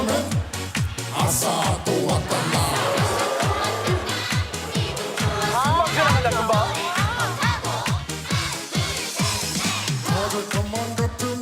너는 아싸 또 왔다 나. 금방 지나간다 금방. 먹을 것만 같은